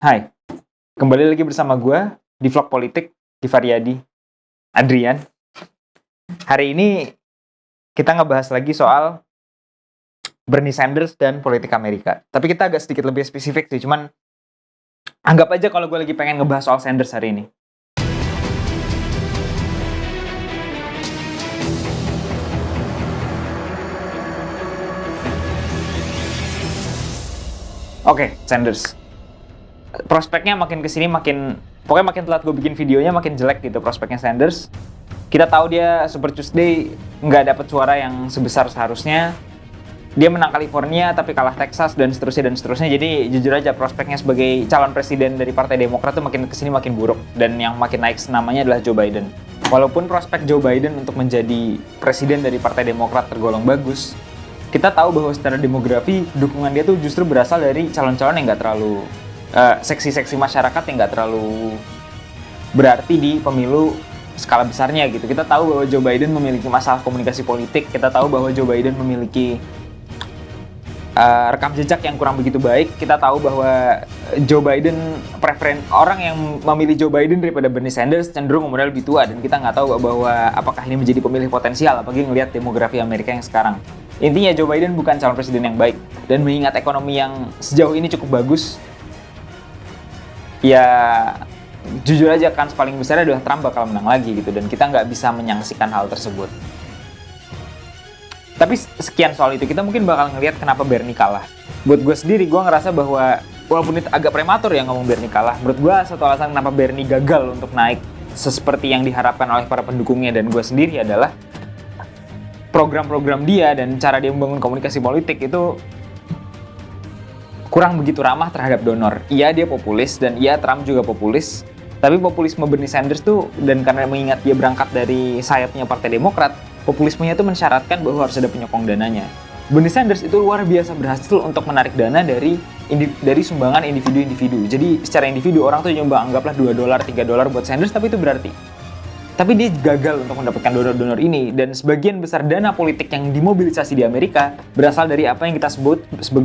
Hai, kembali lagi bersama gue di vlog politik, Givaryadi, Adrian. Hari ini kita ngebahas lagi soal Bernie Sanders dan politik Amerika. Tapi kita agak sedikit lebih spesifik sih, cuman anggap aja kalau gue lagi pengen ngebahas soal Sanders hari ini. Oke, Sanders. Prospeknya makin kesini pokoknya makin telat gue bikin videonya makin jelek gitu prospeknya Sanders. Kita tahu dia Super Tuesday nggak dapat suara yang sebesar seharusnya. Dia menang California tapi kalah Texas dan seterusnya. Jadi jujur aja prospeknya sebagai calon presiden dari Partai Demokrat tuh makin kesini makin buruk. Dan yang makin naik namanya adalah Joe Biden. Walaupun prospek Joe Biden untuk menjadi presiden dari Partai Demokrat tergolong bagus, kita tahu bahwa secara demografi dukungan dia tuh justru berasal dari calon-calon yang nggak terlalu seksi-seksi masyarakat yang nggak terlalu berarti di pemilu skala besarnya gitu. Kita tahu bahwa Joe Biden memiliki masalah komunikasi politik. Kita tahu bahwa Joe Biden memiliki rekam jejak yang kurang begitu baik. Kita tahu bahwa Joe Biden orang yang memilih Joe Biden daripada Bernie Sanders cenderung umurnya lebih tua, dan kita nggak tahu bahwa apakah ini menjadi pemilih potensial apalagi ngelihat demografi Amerika yang sekarang. Intinya Joe Biden bukan calon presiden yang baik, dan mengingat ekonomi yang sejauh ini cukup bagus, ya jujur aja kans paling besar adalah Trump bakal menang lagi gitu, dan kita nggak bisa menyaksikan hal tersebut. Tapi sekian soal itu, kita mungkin bakal ngelihat kenapa Bernie kalah. Buat gue sendiri, gue ngerasa bahwa walaupun itu agak prematur ya ngomong Bernie kalah, menurut gue satu alasan kenapa Bernie gagal untuk naik seperti yang diharapkan oleh para pendukungnya dan gue sendiri adalah program-program dia dan cara dia membangun komunikasi politik itu kurang begitu ramah terhadap donor. Iya, dia populis, dan iya, Trump juga populis. Tapi populisme Bernie Sanders tuh, dan karena mengingat dia berangkat dari sayapnya Partai Demokrat, populismenya itu mensyaratkan bahwa harus ada penyokong dananya. Bernie Sanders itu luar biasa berhasil untuk menarik dana dari sumbangan individu-individu. Jadi secara individu orang tuh nyumbang anggaplah $2, $3 buat Sanders, tapi itu berarti. Tapi dia gagal untuk mendapatkan donor-donor ini, dan sebagian besar dana politik yang dimobilisasi di Amerika berasal dari apa yang kita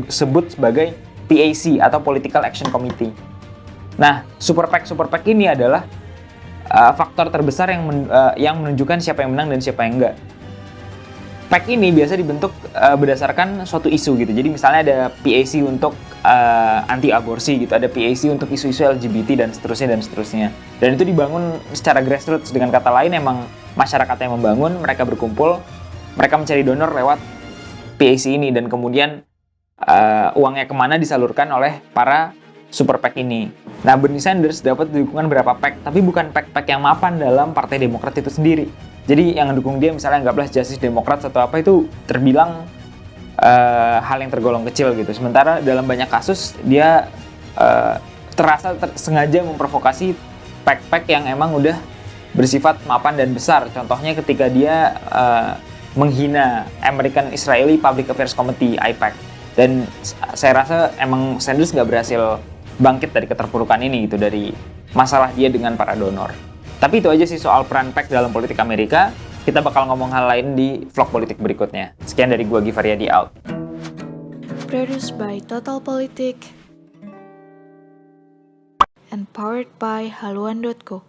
sebut sebagai PAC atau Political Action Committee. Nah, Super PAC ini adalah faktor terbesar yang menunjukkan siapa yang menang dan siapa yang enggak. PAC ini biasa dibentuk berdasarkan suatu isu gitu. Jadi misalnya ada PAC untuk anti aborsi gitu, ada PAC untuk isu-isu LGBT dan seterusnya. Dan itu dibangun secara grassroots, dengan kata lain emang masyarakat yang membangun, mereka berkumpul, mereka mencari donor lewat PAC ini, dan kemudian uangnya kemana disalurkan oleh para Super PAC ini. Nah, Bernie Sanders dapat dukungan berapa PAC, tapi bukan PAC yang mapan dalam Partai Demokrat itu sendiri. Jadi yang mendukung dia misalnya anggaplah Justice Democrats atau apa, itu terbilang hal yang tergolong kecil gitu. Sementara dalam banyak kasus dia sengaja memprovokasi PAC yang emang udah bersifat mapan dan besar. Contohnya ketika dia menghina American Israeli Public Affairs Committee, AIPAC. Dan saya rasa emang Sanders nggak berhasil bangkit dari keterpurukan ini gitu, dari masalah dia dengan para donor. Tapi itu aja sih soal peran PAC dalam politik Amerika. Kita bakal ngomong hal lain di vlog politik berikutnya. Sekian dari gua, Givaryadi, out. Produced by Total Politik and powered by haluan.co.